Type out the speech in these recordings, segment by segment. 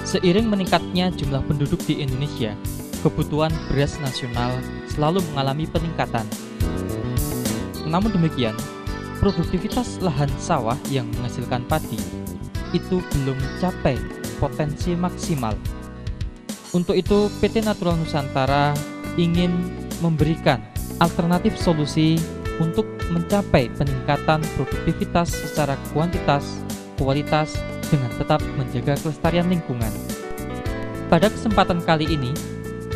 Seiring meningkatnya jumlah penduduk di Indonesia, kebutuhan beras nasional selalu mengalami peningkatan. Namun demikian, produktivitas lahan sawah yang menghasilkan padi itu belum mencapai potensi maksimal. Untuk itu, PT Natural Nusantara ingin memberikan alternatif solusi untuk mencapai peningkatan produktivitas secara kuantitas, kualitas, dengan tetap menjaga kelestarian lingkungan. Pada kesempatan kali ini,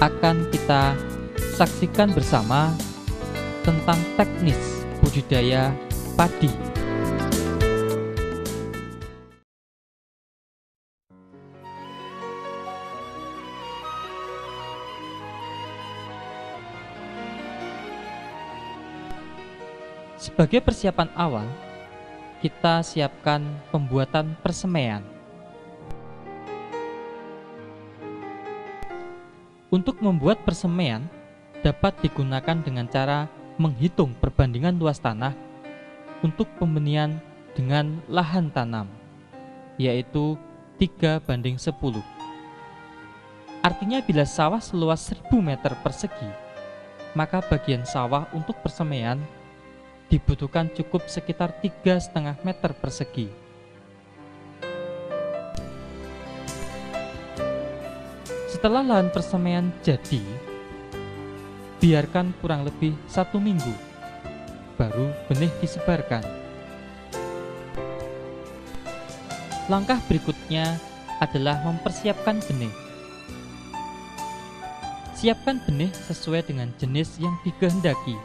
akan kita saksikan bersama tentang teknis budidaya padi. Sebagai persiapan awal, kita siapkan pembuatan persemaian. Untuk membuat persemaian dapat digunakan dengan cara menghitung perbandingan luas tanah untuk pembenihan dengan lahan tanam, yaitu 3:10. Artinya bila sawah seluas 1000 meter persegi, maka bagian sawah untuk persemaian dibutuhkan cukup sekitar 3,5 meter persegi. Setelah lahan persemaian jadi, biarkan kurang lebih 1 minggu, baru benih disebarkan. Langkah berikutnya adalah mempersiapkan benih. Siapkan benih sesuai dengan jenis yang dikehendaki.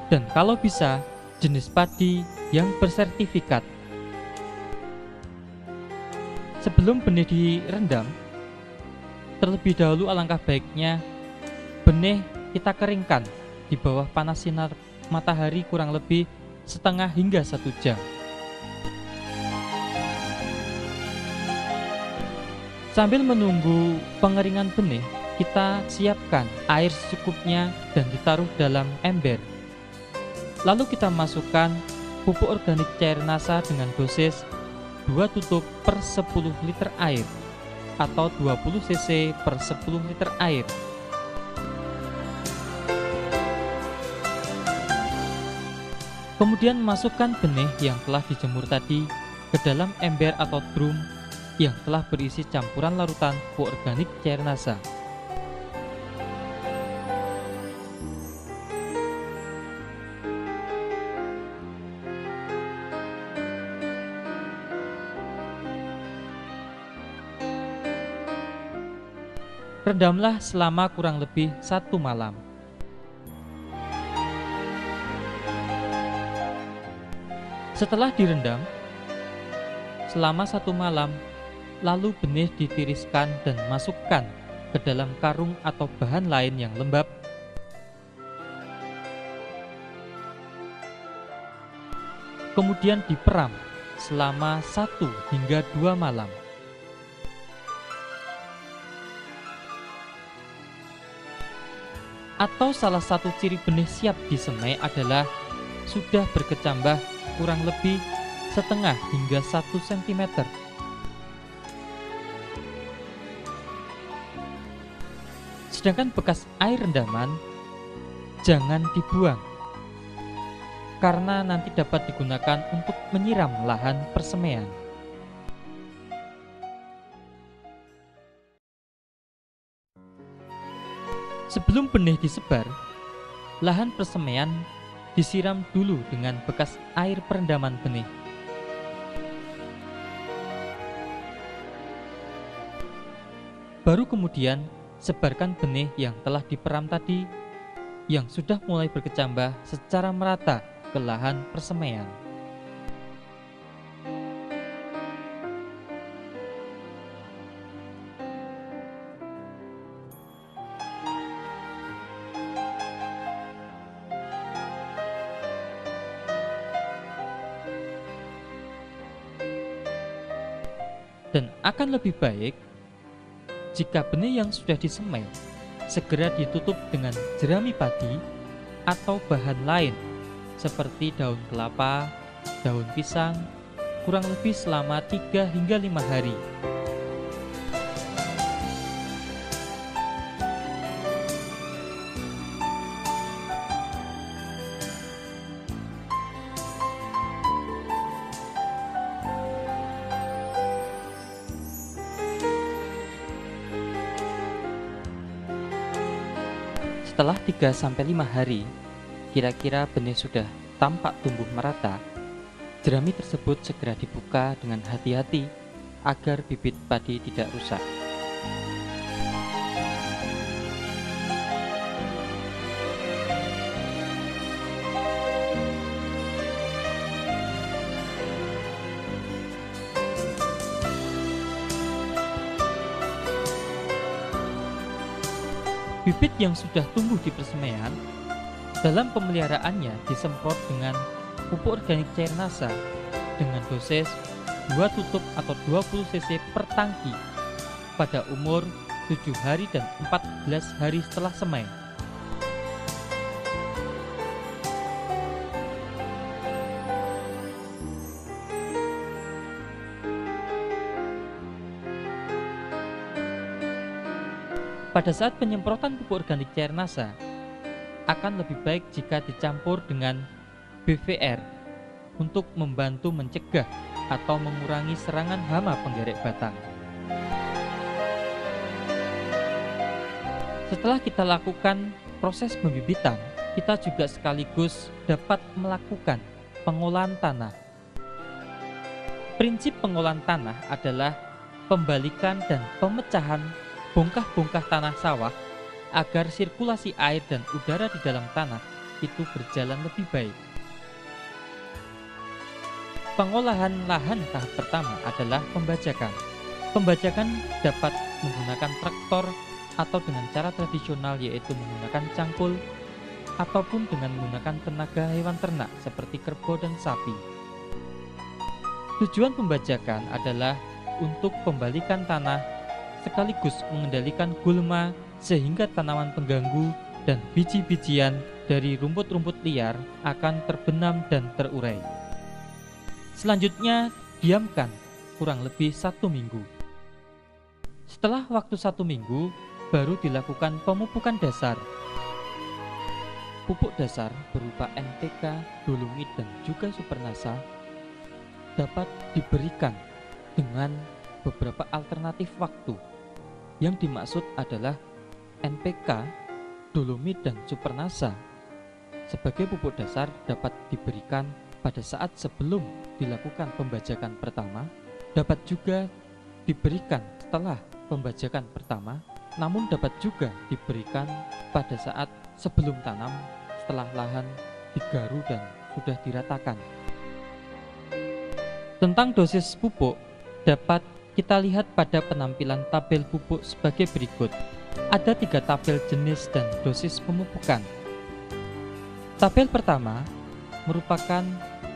Dan kalau bisa, jenis padi yang bersertifikat. Sebelum benih direndam, terlebih dahulu alangkah baiknya benih kita keringkan di bawah panas sinar matahari kurang lebih setengah hingga 1 jam. Sambil menunggu pengeringan benih, kita siapkan air secukupnya dan ditaruh dalam ember. Lalu kita masukkan pupuk organik cair NASA dengan dosis 2 tutup per 10 liter air atau 20 cc per 10 liter air. Kemudian masukkan benih yang telah dijemur tadi ke dalam ember atau drum yang telah berisi campuran larutan pupuk organik cair NASA. Rendamlah selama kurang lebih 1 malam. Setelah direndam selama 1 malam, lalu benih ditiriskan dan masukkan ke dalam karung atau bahan lain yang lembab. Kemudian diperam selama 1 hingga 2 malam. Atau salah satu ciri benih siap disemai adalah sudah berkecambah kurang lebih setengah hingga 1 cm. Sedangkan bekas air rendaman jangan dibuang, karena nanti dapat digunakan untuk menyiram lahan persemaian. Sebelum benih disebar, lahan persemaian disiram dulu dengan bekas air perendaman benih. Baru kemudian sebarkan benih yang telah diperam tadi yang sudah mulai berkecambah secara merata ke lahan persemaian. Dan akan lebih baik jika benih yang sudah disemai segera ditutup dengan jerami padi atau bahan lain seperti daun kelapa, daun pisang, kurang lebih selama 3 hingga 5 hari. Setelah 3-5 hari, kira-kira benih sudah tampak tumbuh merata, jerami tersebut segera dibuka dengan hati-hati agar bibit padi tidak rusak. Bibit yang sudah tumbuh di persemaian, dalam pemeliharaannya disemprot dengan pupuk organik cair NASA dengan dosis 2 tutup atau 20 cc per tangki pada umur 7 hari dan 14 hari setelah semai. Pada saat penyemprotan pupuk organik cair NASA, akan lebih baik jika dicampur dengan BVR untuk membantu mencegah atau mengurangi serangan hama penggerek batang. Setelah kita lakukan proses pembibitan, kita juga sekaligus dapat melakukan pengolahan tanah. Prinsip pengolahan tanah adalah pembalikan dan pemecahan bongkah-bongkah tanah sawah agar sirkulasi air dan udara di dalam tanah itu berjalan lebih baik. Pengolahan lahan tahap pertama adalah pembajakan. Pembajakan dapat menggunakan traktor atau dengan cara tradisional yaitu menggunakan cangkul ataupun dengan menggunakan tenaga hewan ternak seperti kerbau dan sapi. Tujuan pembajakan adalah untuk pembalikan tanah sekaligus mengendalikan gulma sehingga tanaman pengganggu dan biji-bijian dari rumput-rumput liar akan terbenam dan terurai. Selanjutnya, diamkan kurang lebih 1 minggu. Setelah waktu 1 minggu, baru dilakukan pemupukan dasar. Pupuk dasar berupa NPK, dolomit, dan juga supernasa dapat diberikan dengan beberapa alternatif waktu. Yang dimaksud adalah NPK, dolomit, dan supernasa sebagai pupuk dasar dapat diberikan pada saat sebelum dilakukan pembajakan pertama, dapat juga diberikan setelah pembajakan pertama, namun dapat juga diberikan pada saat sebelum tanam setelah lahan digaru dan sudah diratakan. Tentang dosis pupuk dapat kita lihat pada penampilan tabel pupuk sebagai berikut. Ada 3 tabel jenis dan dosis pemupukan. Tabel pertama merupakan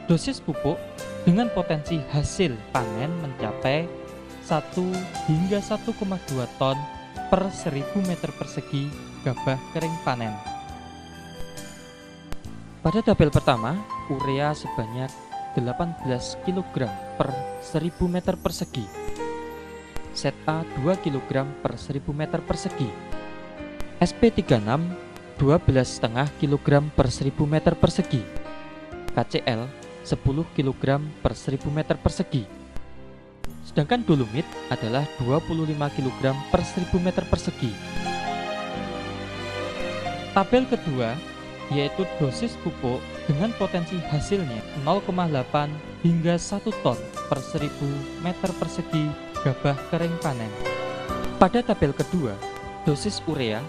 dosis pupuk dengan potensi hasil panen mencapai 1 hingga 1,2 ton per 1000 meter persegi gabah kering panen. Pada tabel pertama, urea sebanyak 18 kg per 1000 meter persegi, ZA 2 kg per 1000 meter persegi, SP36 12,5 kg per 1000 meter persegi, KCL 10 kg per 1000 meter persegi. Sedangkan dolomit adalah 25 kg per 1000 meter persegi. Tabel kedua yaitu dosis pupuk dengan potensi hasilnya 0,8 hingga 1 ton per 1000 meter persegi gabah kering panen. Pada tabel kedua, dosis urea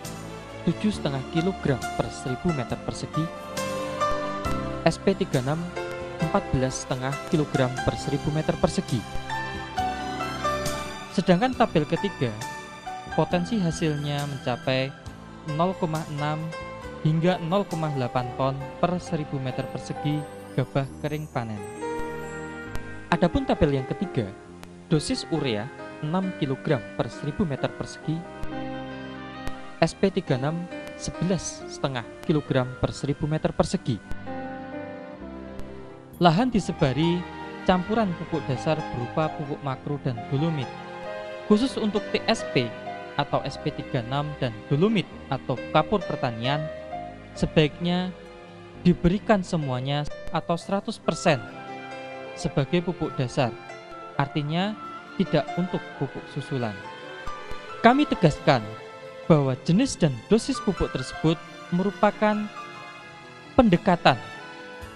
7,5 kg per 1000 meter persegi, SP36 14,5 kg per 1000 meter persegi. Sedangkan tabel ketiga, potensi hasilnya mencapai 0,6 hingga 0,8 ton per 1000 meter persegi gabah kering panen. Adapun tabel yang ketiga, dosis urea 6 kg per 1000 meter persegi, SP36 11,5 kg per 1000 meter persegi. Lahan disebari campuran pupuk dasar berupa pupuk makro dan dolomit. Khusus untuk TSP atau SP36 dan dolomit atau kapur pertanian, sebaiknya diberikan semuanya atau 100% sebagai pupuk dasar, artinya tidak untuk pupuk susulan. Kami tegaskan bahwa jenis dan dosis pupuk tersebut merupakan pendekatan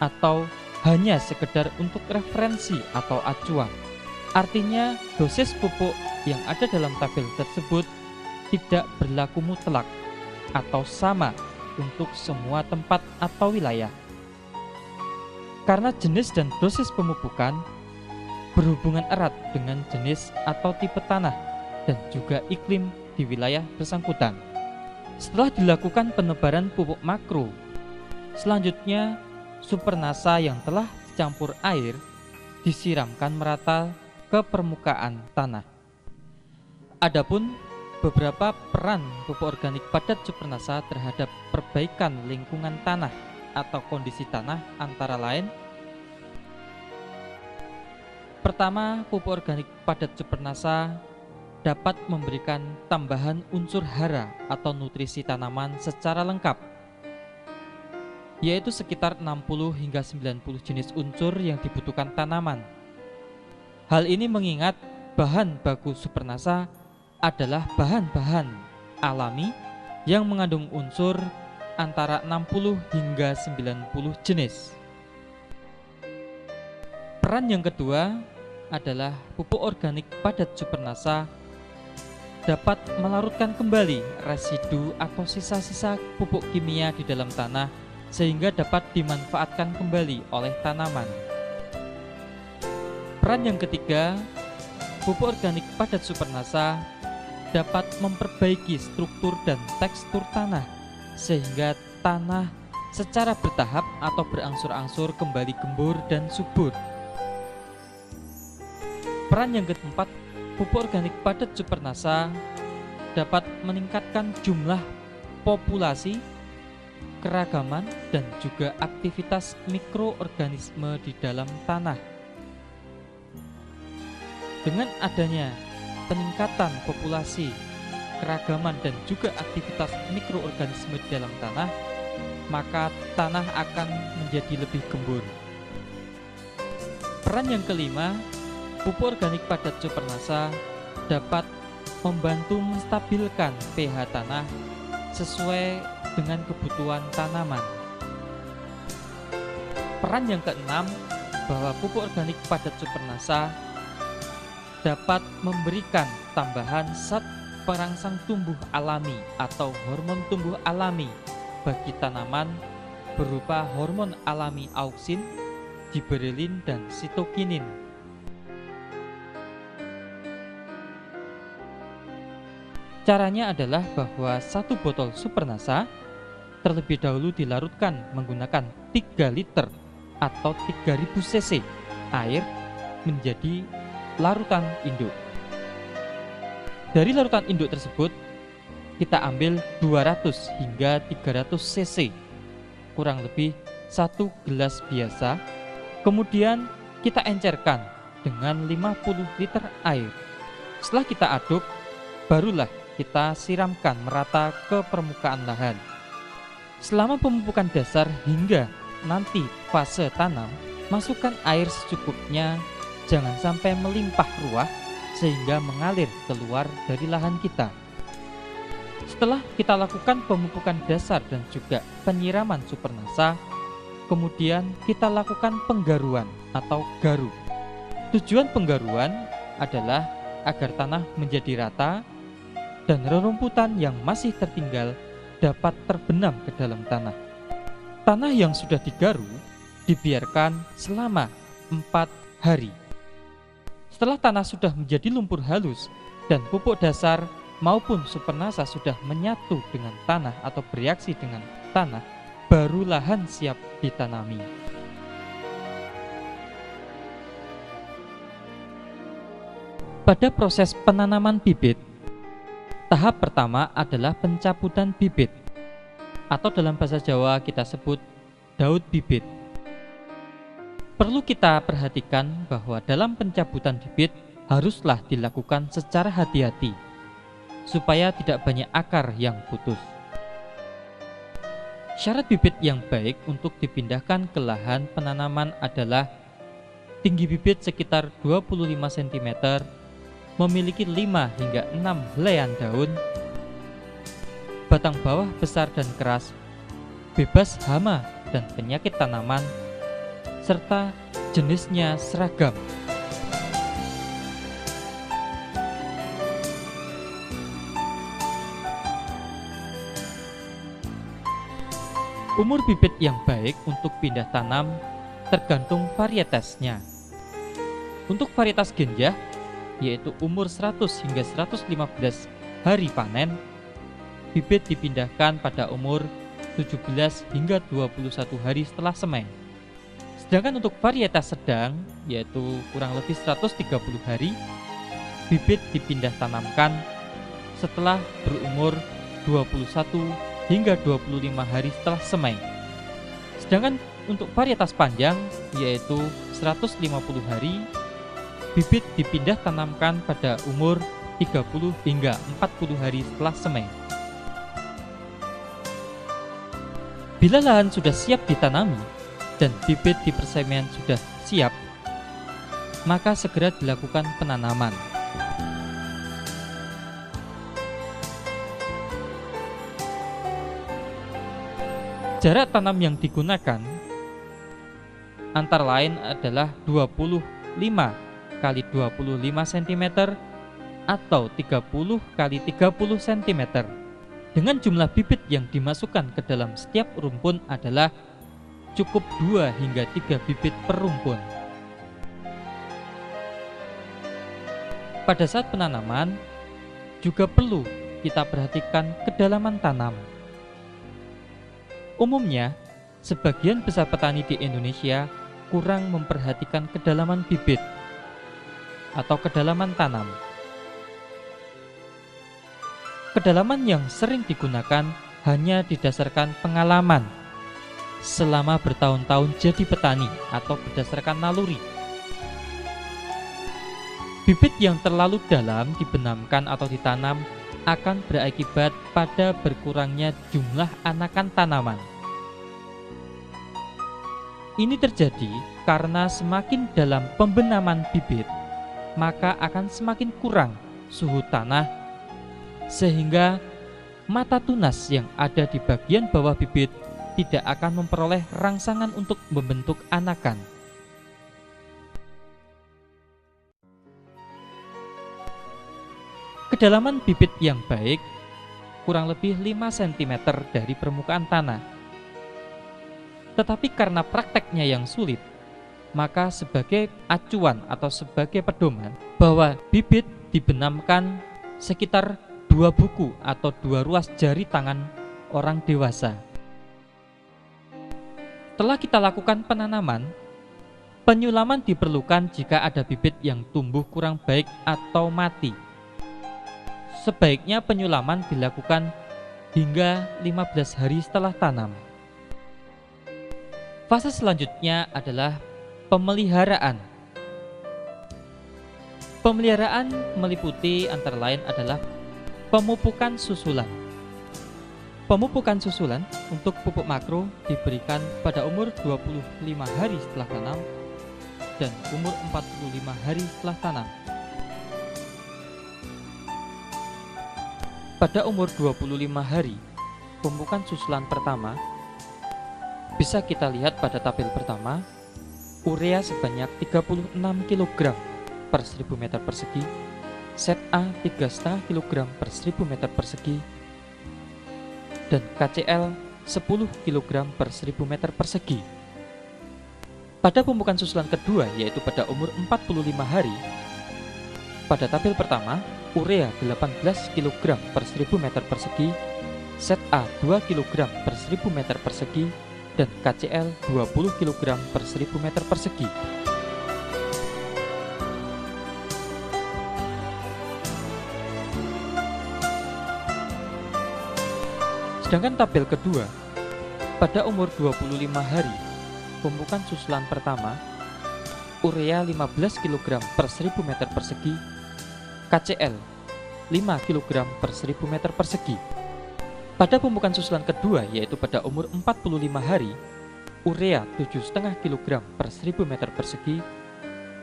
atau hanya sekedar untuk referensi atau acuan. Artinya dosis pupuk yang ada dalam tabel tersebut tidak berlaku mutlak atau sama untuk semua tempat atau wilayah. Karena jenis dan dosis pemupukan berhubungan erat dengan jenis atau tipe tanah dan juga iklim di wilayah bersangkutan. Setelah dilakukan penebaran pupuk makro, selanjutnya Supernasa yang telah dicampur air disiramkan merata ke permukaan tanah. Adapun beberapa peran pupuk organik padat Supernasa terhadap perbaikan lingkungan tanah atau kondisi tanah antara lain: pertama, pupuk organik padat Supernasa dapat memberikan tambahan unsur hara atau nutrisi tanaman secara lengkap, yaitu sekitar 60 hingga 90 jenis unsur yang dibutuhkan tanaman. Hal ini mengingat bahan baku Supernasa adalah bahan-bahan alami yang mengandung unsur antara 60 hingga 90 jenis. Peran yang kedua adalah pupuk organik padat Supernasa dapat melarutkan kembali residu atau sisa-sisa pupuk kimia di dalam tanah sehingga dapat dimanfaatkan kembali oleh tanaman. Peran yang ketiga, pupuk organik padat Supernasa dapat memperbaiki struktur dan tekstur tanah sehingga tanah secara bertahap atau berangsur-angsur kembali gembur dan subur. Peran yang keempat, pupuk organik padat Supernasa dapat meningkatkan jumlah populasi, keragaman, dan juga aktivitas mikroorganisme di dalam tanah. Dengan adanya peningkatan populasi, keragaman, dan juga aktivitas mikroorganisme di dalam tanah, maka tanah akan menjadi lebih gembur. Peran yang kelima, pupuk organik padat Supernasa dapat membantu menstabilkan pH tanah sesuai dengan kebutuhan tanaman. Peran yang keenam, bahwa pupuk organik padat Supernasa dapat memberikan tambahan zat perangsang tumbuh alami atau hormon tumbuh alami bagi tanaman berupa hormon alami auksin, giberelin, dan sitokinin. Caranya adalah bahwa satu botol Supernasa terlebih dahulu dilarutkan menggunakan 3 liter atau 3000 cc air menjadi larutan induk. Dari larutan induk tersebut kita ambil 200 hingga 300 cc, kurang lebih 1 gelas biasa. Kemudian kita encerkan dengan 50 liter air. Setelah kita aduk, barulah kita siramkan merata ke permukaan lahan. Selama pemupukan dasar hingga nanti fase tanam, masukkan air secukupnya, jangan sampai melimpah ruah sehingga mengalir keluar dari lahan kita. Setelah kita lakukan pemupukan dasar dan juga penyiraman Supernasa, kemudian kita lakukan penggaruan atau garu. Tujuan penggaruan adalah agar tanah menjadi rata dan rerumputan yang masih tertinggal dapat terbenam ke dalam tanah. Tanah yang sudah digaru dibiarkan selama 4 hari. Setelah tanah sudah menjadi lumpur halus dan pupuk dasar maupun Supernasa sudah menyatu dengan tanah atau bereaksi dengan tanah, baru lahan siap ditanami. Pada proses penanaman bibit, tahap pertama adalah pencabutan bibit, atau dalam bahasa Jawa kita sebut daud bibit. Perlu kita perhatikan bahwa dalam pencabutan bibit haruslah dilakukan secara hati-hati, supaya tidak banyak akar yang putus. Syarat bibit yang baik untuk dipindahkan ke lahan penanaman adalah tinggi bibit sekitar 25 cm, memiliki 5 hingga 6 helaian daun, batang bawah besar dan keras, bebas hama dan penyakit tanaman, serta jenisnya seragam. Umur bibit yang baik untuk pindah tanam tergantung varietasnya. Untuk varietas genjah, yaitu umur 100 hingga 115 hari panen, bibit dipindahkan pada umur 17 hingga 21 hari setelah semai. Sedangkan untuk varietas sedang, yaitu kurang lebih 130 hari, bibit dipindah tanamkan setelah berumur 21 hingga 25 hari setelah semai. Sedangkan untuk varietas panjang, yaitu 150 hari, bibit dipindah tanamkan pada umur 30 hingga 40 hari setelah semai. Bila lahan sudah siap ditanami dan bibit di persemaian sudah siap, maka segera dilakukan penanaman. Jarak tanam yang digunakan antara lain adalah 25 kali 25 cm atau 30 kali 30 cm. Dengan jumlah bibit yang dimasukkan ke dalam setiap rumpun adalah cukup 2 hingga 3 bibit per rumpun. Pada saat penanaman juga perlu kita perhatikan kedalaman tanam. Umumnya, sebagian besar petani di Indonesia kurang memperhatikan kedalaman bibit atau kedalaman tanam. Kedalaman yang sering digunakan hanya didasarkan pengalaman selama bertahun-tahun jadi petani atau berdasarkan naluri. Bibit yang terlalu dalam dibenamkan atau ditanam akan berakibat pada berkurangnya jumlah anakan tanaman. Ini terjadi karena semakin dalam pembenaman bibit, maka akan semakin kurang suhu tanah, sehingga mata tunas yang ada di bagian bawah bibit tidak akan memperoleh rangsangan untuk membentuk anakan. Kedalaman bibit yang baik kurang lebih 5 cm dari permukaan tanah. Tetapi karena prakteknya yang sulit, maka sebagai acuan atau sebagai pedoman bahwa bibit dibenamkan sekitar 2 buku atau 2 ruas jari tangan orang dewasa. Setelah kita lakukan penanaman, penyulaman diperlukan jika ada bibit yang tumbuh kurang baik atau mati. Sebaiknya penyulaman dilakukan hingga 15 hari setelah tanam. Fase selanjutnya adalah pemeliharaan. Pemeliharaan meliputi antara lain adalah pemupukan susulan. Pemupukan susulan untuk pupuk makro diberikan pada umur 25 hari setelah tanam dan umur 45 hari setelah tanam. Pada umur 25 hari, pemupukan susulan pertama bisa kita lihat pada tabel pertama, urea sebanyak 36 kg per 1000 meter persegi, set A 3,5 kg per 1000 meter persegi, dan KCl 10 kg per 1000 meter persegi. Pada pemupukan susulan kedua, yaitu pada umur 45 hari, pada tabel pertama, urea 18 kg per 1000 meter persegi, set A 2 kg per 1000 meter persegi, dan KCl 20 kg per 1000 meter persegi. Sedangkan tabel kedua, pada umur 25 hari, pemupukan susulan pertama urea 15 kg per 1000 meter persegi, KCl 5 kg per 1000 meter persegi. Pada pemupukan susulan kedua, yaitu pada umur 45 hari, urea 7,5 kg per 1000 meter persegi,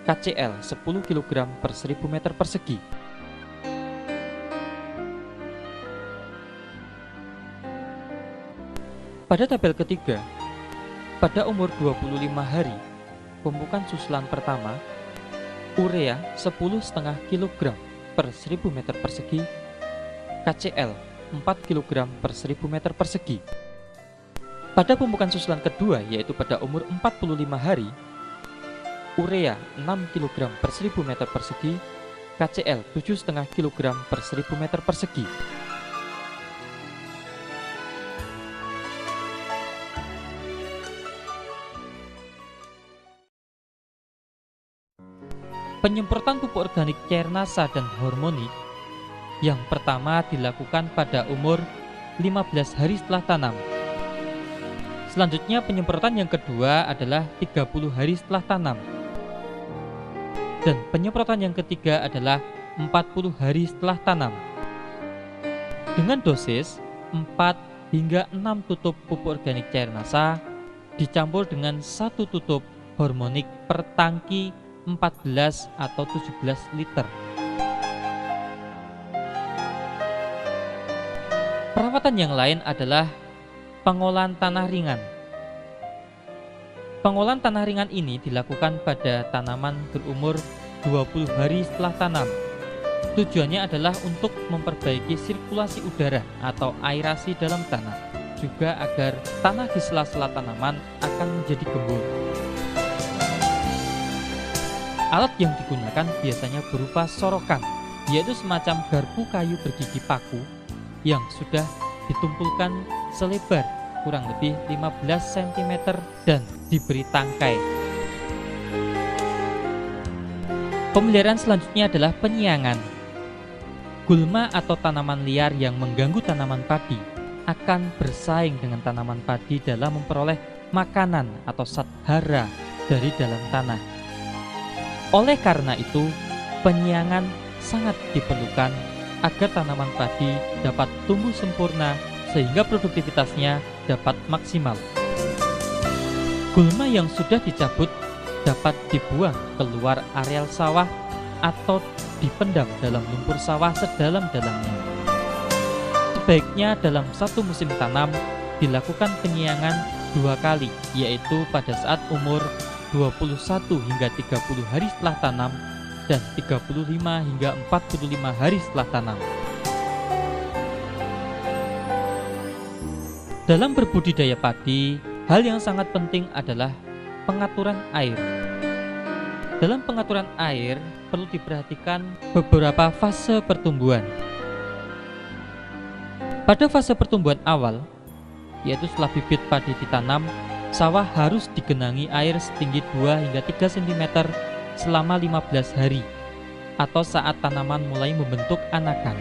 KCl 10 kg per 1000 meter persegi. Pada tabel ketiga, pada umur 25 hari, pemupukan susulan pertama, urea 10,5 kg per 1000 meter persegi, KCl 4 kg per 1000 meter persegi. Pada pemupukan susulan kedua, yaitu pada umur 45 hari, urea 6 kg per 1000 meter persegi, KCl 7,5 kg per 1000 meter persegi. Penyemprotan pupuk organik cair nasa dan hormonik yang pertama dilakukan pada umur 15 hari setelah tanam. Selanjutnya penyemprotan yang kedua adalah 30 hari setelah tanam. Dan penyemprotan yang ketiga adalah 40 hari setelah tanam. Dengan dosis 4 hingga 6 tutup pupuk organik cair nasa dicampur dengan 1 tutup hormonik per tangki 14 atau 17 liter. Perawatan yang lain adalah pengolahan tanah ringan. Pengolahan tanah ringan ini dilakukan pada tanaman berumur 20 hari setelah tanam. Tujuannya adalah untuk memperbaiki sirkulasi udara atau aerasi dalam tanah, juga agar tanah di sela-sela tanaman akan menjadi gembur. Alat yang digunakan biasanya berupa sorokan, yaitu semacam garpu kayu bergigi paku yang sudah ditumpulkan selebar kurang lebih 15 cm dan diberi tangkai. Pemeliharaan selanjutnya adalah penyiangan. Gulma atau tanaman liar yang mengganggu tanaman padi akan bersaing dengan tanaman padi dalam memperoleh makanan atau zat hara dari dalam tanah. Oleh karena itu, penyiangan sangat diperlukan agar tanaman padi dapat tumbuh sempurna sehingga produktivitasnya dapat maksimal. Gulma yang sudah dicabut dapat dibuang keluar areal sawah atau dipendam dalam lumpur sawah sedalam-dalamnya. Sebaiknya dalam satu musim tanam dilakukan penyiangan 2 kali, yaitu pada saat umur 21 hingga 30 hari setelah tanam dan 35 hingga 45 hari setelah tanam. Dalam berbudidaya padi, hal yang sangat penting adalah pengaturan air. Dalam pengaturan air perlu diperhatikan beberapa fase pertumbuhan. Pada fase pertumbuhan awal, yaitu setelah bibit padi ditanam, sawah harus digenangi air setinggi 2 hingga 3 cm selama 15 hari atau saat tanaman mulai membentuk anakan.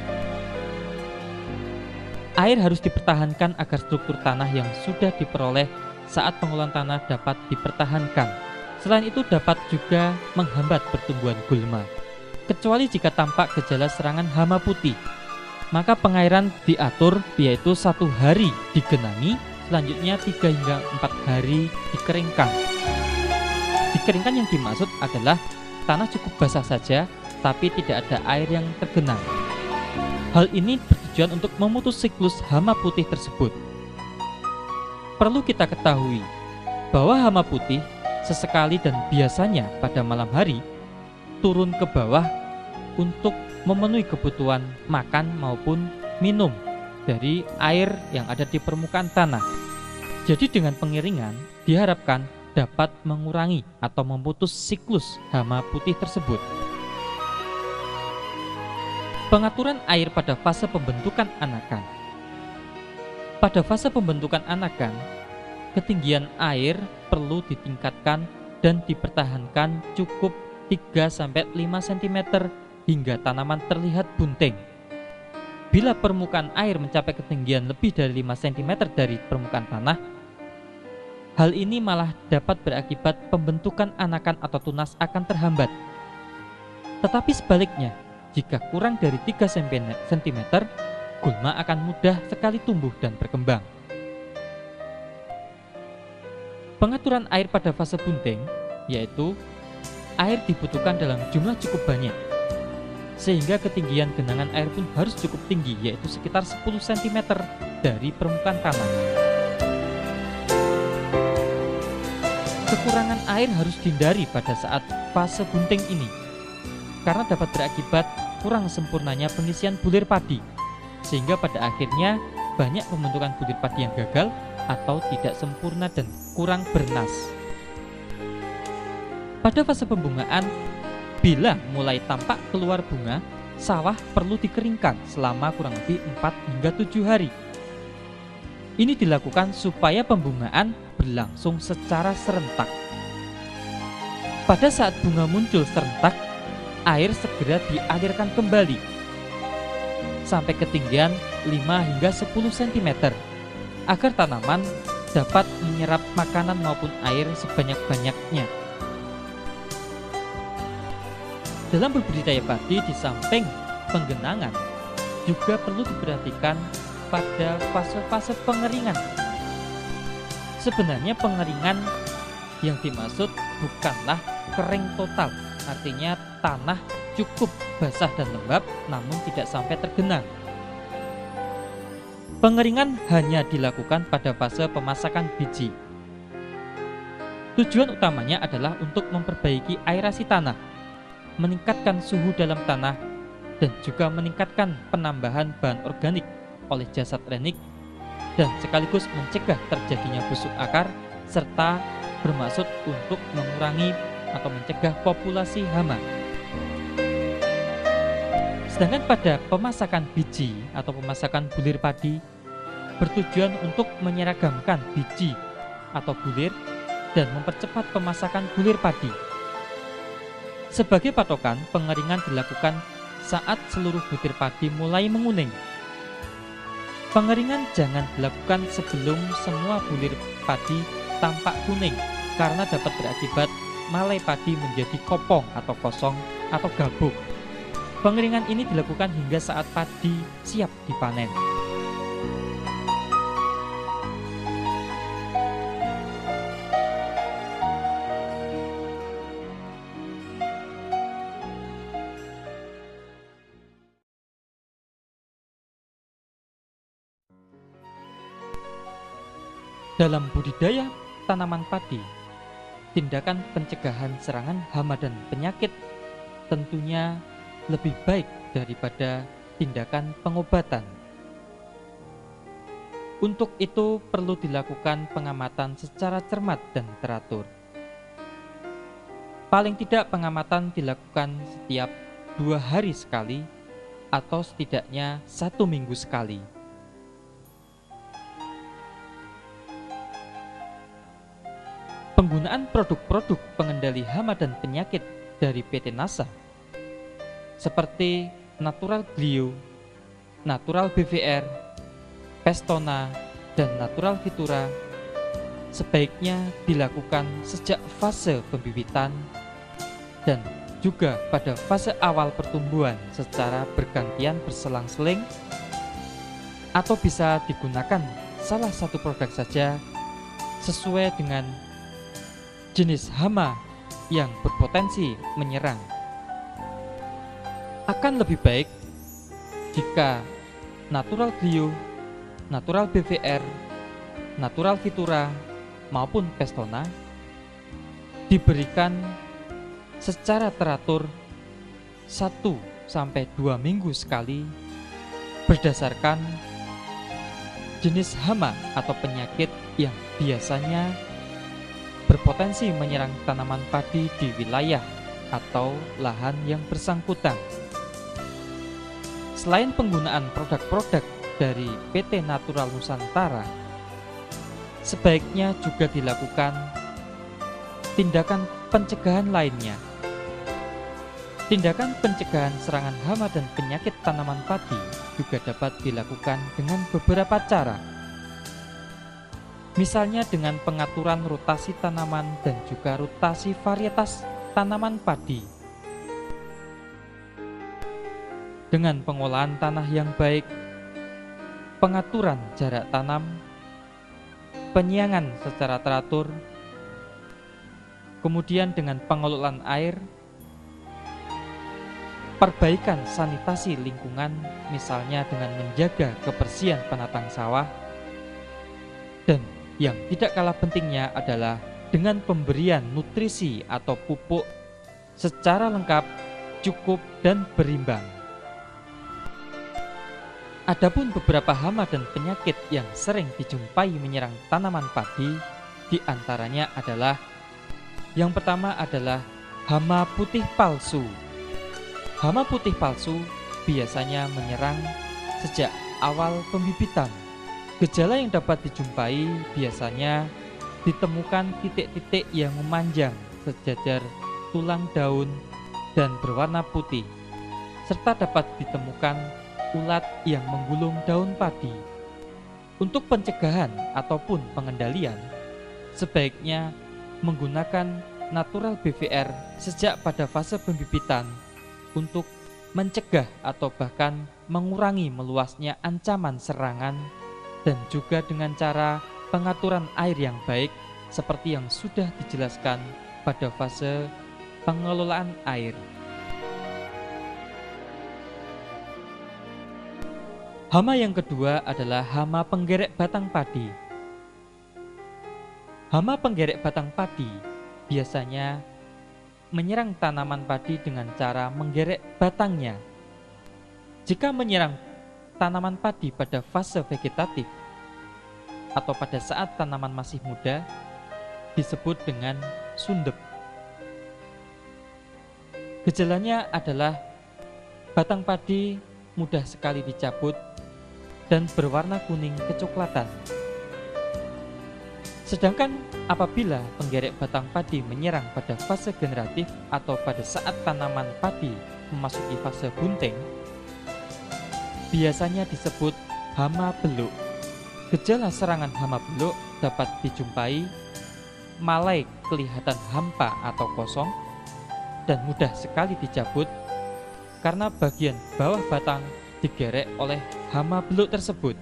Air harus dipertahankan agar struktur tanah yang sudah diperoleh saat pengolahan tanah dapat dipertahankan. Selain itu dapat juga menghambat pertumbuhan gulma. Kecuali jika tampak gejala serangan hama putih, maka pengairan diatur, yaitu 1 hari digenangi, selanjutnya 3 hingga 4 hari dikeringkan. Dikeringkan yang dimaksud adalah tanah cukup basah saja, tapi tidak ada air yang tergenang. Hal ini bertujuan untuk memutus siklus hama putih tersebut. Perlu kita ketahui bahwa hama putih sesekali dan biasanya pada malam hari turun ke bawah untuk memenuhi kebutuhan makan maupun minum dari air yang ada di permukaan tanah. Jadi dengan pengiringan diharapkan dapat mengurangi atau memutus siklus hama putih tersebut. Pengaturan air pada fase pembentukan anakan. Pada fase pembentukan anakan, ketinggian air perlu ditingkatkan dan dipertahankan cukup 3-5 cm hingga tanaman terlihat bunting. Bila permukaan air mencapai ketinggian lebih dari 5 cm dari permukaan tanah, Hal ini malah dapat berakibat pembentukan anakan atau tunas akan terhambat. Tetapi sebaliknya, jika kurang dari 3 cm, gulma akan mudah sekali tumbuh dan berkembang. Pengaturan air pada fase bunting, yaitu air dibutuhkan dalam jumlah cukup banyak, sehingga ketinggian genangan air pun harus cukup tinggi, yaitu sekitar 10 cm dari permukaan tanah. Kekurangan air harus dihindari pada saat fase bunting ini, karena dapat berakibat kurang sempurnanya pengisian bulir padi, sehingga pada akhirnya banyak pembentukan bulir padi yang gagal atau tidak sempurna dan kurang bernas. Pada fase pembungaan, bila mulai tampak keluar bunga, sawah perlu dikeringkan selama kurang lebih 4 hingga 7 hari. Ini dilakukan supaya pembungaan berlangsung secara serentak. Pada saat bunga muncul serentak, air segera dialirkan kembali sampai ketinggian 5 hingga 10 cm agar tanaman dapat menyerap makanan maupun air sebanyak-banyaknya. Dalam berbudidaya padi, di samping penggenangan juga perlu diperhatikan pada fase-fase pengeringan. Sebenarnya pengeringan yang dimaksud bukanlah kering total, artinya tanah cukup basah dan lembab namun tidak sampai tergenang. Pengeringan hanya dilakukan pada fase pemasakan biji. Tujuan utamanya adalah untuk memperbaiki aerasi tanah, meningkatkan suhu dalam tanah, dan juga meningkatkan penambahan bahan organik oleh jasad renik, dan sekaligus mencegah terjadinya busuk akar, serta bermaksud untuk mengurangi atau mencegah populasi hama. Sedangkan pada pemasakan biji atau pemasakan bulir padi bertujuan untuk menyeragamkan biji atau bulir dan mempercepat pemasakan bulir padi. Sebagai patokan, pengeringan dilakukan saat seluruh butir padi mulai menguning. Pengeringan jangan dilakukan sebelum semua bulir padi tampak kuning, karena dapat berakibat malai padi menjadi kopong atau kosong atau gabuk. Pengeringan ini dilakukan hingga saat padi siap dipanen. Dalam budidaya tanaman padi, tindakan pencegahan serangan hama dan penyakit tentunya lebih baik daripada tindakan pengobatan. Untuk itu perlu dilakukan pengamatan secara cermat dan teratur. Paling tidak pengamatan dilakukan setiap 2 hari sekali atau setidaknya 1 minggu sekali. Penggunaan produk-produk pengendali hama dan penyakit dari PT NASA seperti Natural Glio, Natural BVR, Pestona, dan Natural Vitura sebaiknya dilakukan sejak fase pembibitan dan juga pada fase awal pertumbuhan secara bergantian berselang-seling, atau bisa digunakan salah satu produk saja sesuai dengan jenis hama yang berpotensi menyerang. Akan lebih baik jika Natural Glio, Natural BVR, Natural Vitura maupun Pestona diberikan secara teratur 1-2 minggu sekali berdasarkan jenis hama atau penyakit yang biasanya berpotensi menyerang tanaman padi di wilayah atau lahan yang bersangkutan. Selain penggunaan produk-produk dari PT Natural Nusantara, sebaiknya juga dilakukan tindakan pencegahan lainnya. Tindakan pencegahan serangan hama dan penyakit tanaman padi juga dapat dilakukan dengan beberapa cara. Misalnya dengan pengaturan rotasi tanaman dan juga rotasi varietas tanaman padi. Dengan pengolahan tanah yang baik, pengaturan jarak tanam, penyiangan secara teratur, kemudian dengan pengelolaan air, perbaikan sanitasi lingkungan, misalnya dengan menjaga kebersihan penatang sawah, dan yang tidak kalah pentingnya adalah dengan pemberian nutrisi atau pupuk secara lengkap, cukup, dan berimbang. Adapun beberapa hama dan penyakit yang sering dijumpai menyerang tanaman padi, di antaranya adalah yang pertama adalah hama putih palsu. Hama putih palsu biasanya menyerang sejak awal pembibitan. Gejala yang dapat dijumpai biasanya ditemukan titik-titik yang memanjang sejajar tulang daun dan berwarna putih, serta dapat ditemukan ulat yang menggulung daun padi. Untuk pencegahan ataupun pengendalian, sebaiknya menggunakan natural BVR sejak pada fase pembibitan untuk mencegah atau bahkan mengurangi meluasnya ancaman serangan, dan juga dengan cara pengaturan air yang baik seperti yang sudah dijelaskan pada fase pengelolaan air. Hama yang kedua adalah hama penggerek batang padi. Hama penggerek batang padi biasanya menyerang tanaman padi dengan cara menggerek batangnya. Jika menyerang tanaman padi pada fase vegetatif atau pada saat tanaman masih muda, disebut dengan sundep. Gejalanya adalah batang padi mudah sekali dicabut dan berwarna kuning kecoklatan. Sedangkan apabila penggerek batang padi menyerang pada fase generatif atau pada saat tanaman padi memasuki fase bunting, biasanya disebut hama beluk. Gejala serangan hama beluk dapat dijumpai malai kelihatan hampa atau kosong dan mudah sekali dicabut karena bagian bawah batang digerek oleh hama beluk tersebut.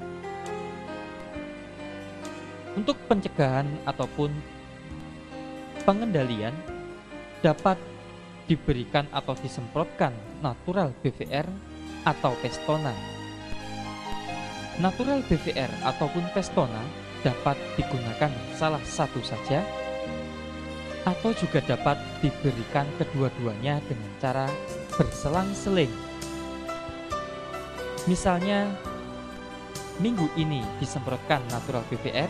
Untuk pencegahan ataupun pengendalian dapat diberikan atau disemprotkan natural BVR atau Pestona. Natural BVR ataupun Pestona dapat digunakan salah satu saja atau juga dapat diberikan kedua-duanya dengan cara berselang-seling. Misalnya, minggu ini disemprotkan natural BVR,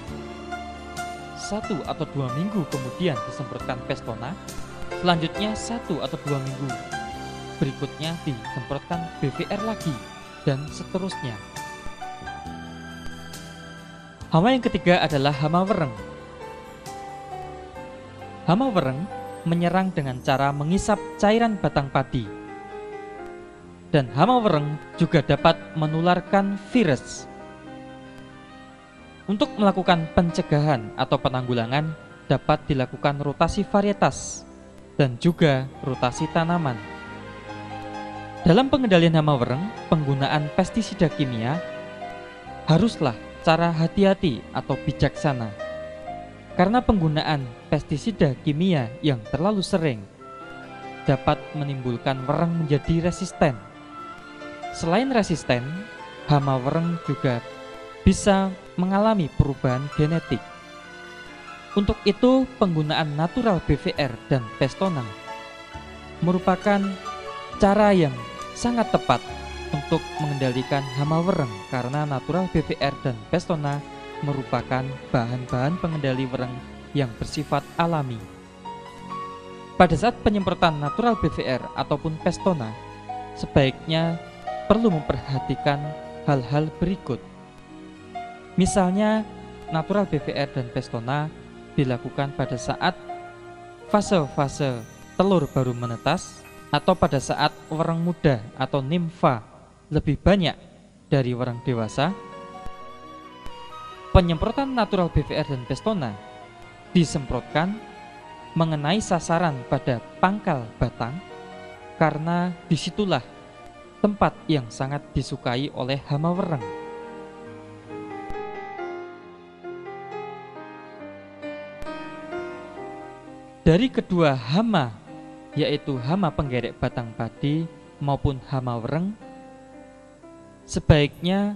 1 atau 2 minggu kemudian disemprotkan Pestona, selanjutnya 1 atau 2 minggu berikutnya disemprotkan BVR lagi, dan seterusnya. Hama yang ketiga adalah hama wereng. Hama wereng menyerang dengan cara mengisap cairan batang padi. Dan hama wereng juga dapat menularkan virus. Untuk melakukan pencegahan atau penanggulangan dapat dilakukan rotasi varietas dan juga rotasi tanaman. Dalam pengendalian hama wereng, penggunaan pestisida kimia haruslah cara hati-hati atau bijaksana. Karena penggunaan pestisida kimia yang terlalu sering dapat menimbulkan wereng menjadi resisten. Selain resisten, hama wereng juga bisa mengalami perubahan genetik. Untuk itu, penggunaan natural BVR dan Pestona merupakan cara yang sangat tepat untuk mengendalikan hama wereng, karena natural BVR dan Pestona merupakan bahan-bahan pengendali wereng yang bersifat alami. Pada saat penyemprotan natural BVR ataupun Pestona, sebaiknya perlu memperhatikan hal-hal berikut. Misalnya, natural BVR dan Pestona dilakukan pada saat fase-fase telur baru menetas atau pada saat wereng muda atau nimfa lebih banyak dari wereng dewasa, Penyemprotan natural BVR dan Pestona disemprotkan mengenai sasaran pada pangkal batang karena disitulah tempat yang sangat disukai oleh hama wereng. Dari kedua hama, yaitu hama penggerek batang padi maupun hama wereng, sebaiknya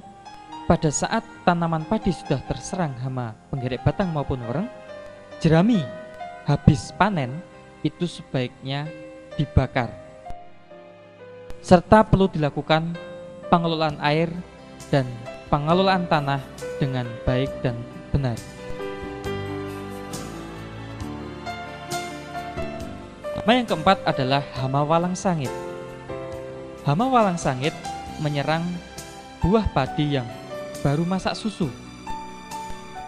pada saat tanaman padi sudah terserang hama penggerek batang maupun wereng, jerami habis panen itu sebaiknya dibakar. Serta perlu dilakukan pengelolaan air dan pengelolaan tanah dengan baik dan benar. Hama yang keempat adalah hama walang sangit. Hama walang sangit menyerang buah padi yang baru masak susu.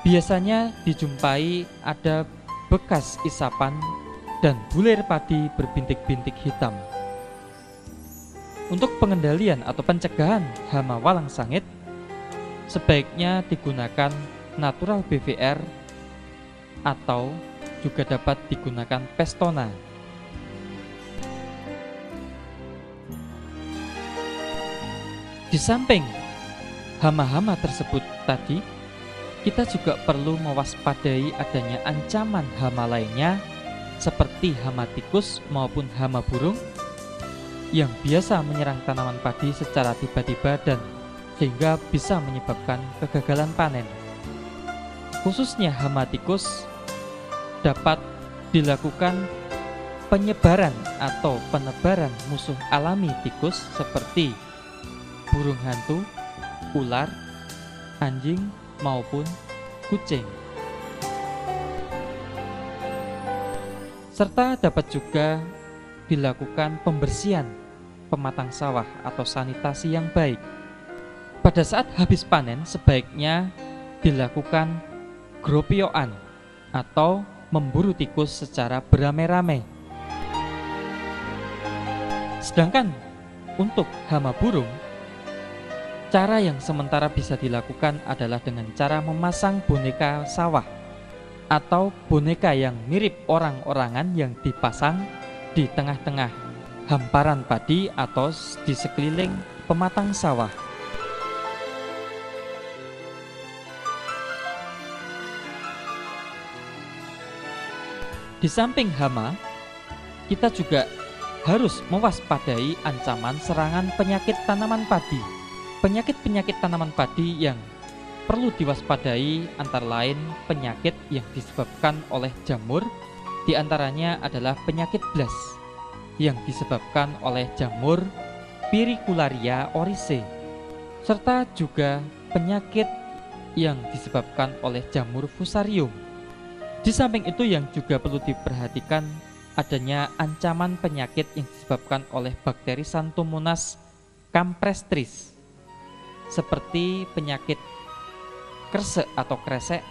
Biasanya dijumpai ada bekas isapan dan bulir padi berbintik-bintik hitam. Untuk pengendalian atau pencegahan hama walang sangit, sebaiknya digunakan natural BVR atau juga dapat digunakan Pestona. Di samping hama-hama tersebut tadi, kita juga perlu mewaspadai adanya ancaman hama lainnya seperti hama tikus maupun hama burung yang biasa menyerang tanaman padi secara tiba-tiba dan sehingga bisa menyebabkan kegagalan panen. Khususnya hama tikus dapat dilakukan penyebaran atau penebaran musuh alami tikus seperti burung hantu, ular, anjing, maupun kucing. Serta dapat juga dilakukan pembersihan pematang sawah atau sanitasi yang baik. Pada saat habis panen sebaiknya dilakukan gropioan atau memburu tikus secara beramai-ramai. Sedangkan untuk hama burung, cara yang sementara bisa dilakukan adalah dengan cara memasang boneka sawah atau boneka yang mirip orang-orangan yang dipasang di tengah-tengah hamparan padi atau di sekeliling pematang sawah. Di samping hama, kita juga harus mewaspadai ancaman serangan penyakit tanaman padi. Penyakit-penyakit tanaman padi yang perlu diwaspadai antara lain penyakit yang disebabkan oleh jamur, diantaranya adalah penyakit blas yang disebabkan oleh jamur Pyricularia oryzae, serta juga penyakit yang disebabkan oleh jamur Fusarium. Di samping itu yang juga perlu diperhatikan adanya ancaman penyakit yang disebabkan oleh bakteri Xanthomonas campestris, seperti penyakit kresek atau kresek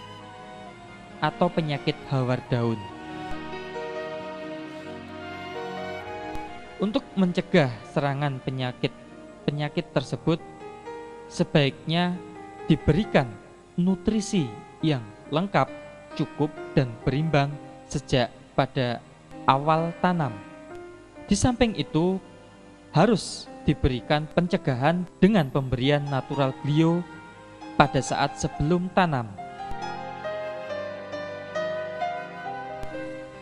atau penyakit hawar daun. Untuk mencegah serangan penyakit tersebut, sebaiknya diberikan nutrisi yang lengkap, cukup, dan berimbang sejak pada awal tanam. Di samping itu, harus diberikan pencegahan dengan pemberian natural glio pada saat sebelum tanam.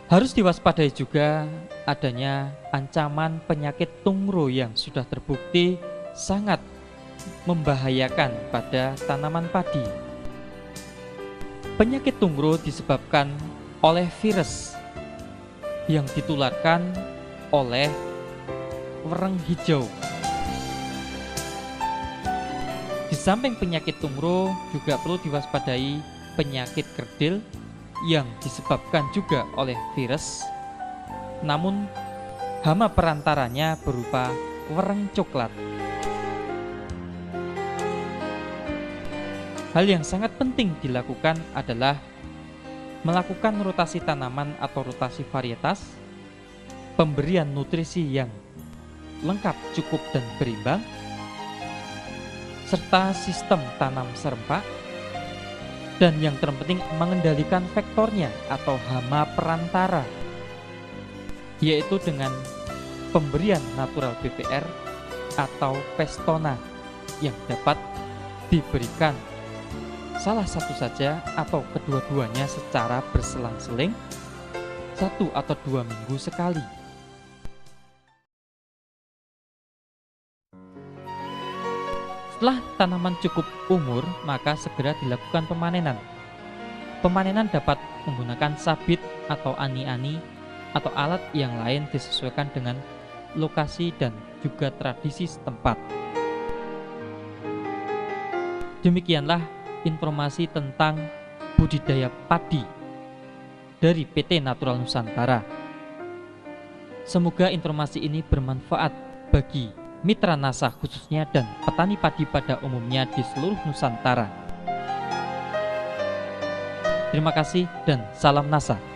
Harus diwaspadai juga adanya ancaman penyakit tungro yang sudah terbukti sangat membahayakan pada tanaman padi. Penyakit tungro disebabkan oleh virus yang ditularkan oleh wereng hijau. Di samping penyakit tungro juga perlu diwaspadai penyakit kerdil yang disebabkan juga oleh virus, namun hama perantaranya berupa wereng coklat. Hal yang sangat penting dilakukan adalah melakukan rotasi tanaman atau rotasi varietas, pemberian nutrisi yang lengkap, cukup, dan berimbang, serta sistem tanam serempak, Dan yang terpenting mengendalikan vektornya atau hama perantara, yaitu dengan pemberian natural BPR atau Pestona yang dapat diberikan salah satu saja atau kedua-duanya secara berselang-seling 1 atau 2 minggu sekali. Setelah tanaman cukup umur, maka segera dilakukan pemanenan. Pemanenan dapat menggunakan sabit atau ani-ani atau alat yang lain disesuaikan dengan lokasi dan juga tradisi setempat. Demikianlah informasi tentang budidaya padi dari PT Natural Nusantara. Semoga informasi ini bermanfaat bagi mitra NASA khususnya dan petani padi pada umumnya di seluruh Nusantara. Terima kasih dan salam NASA.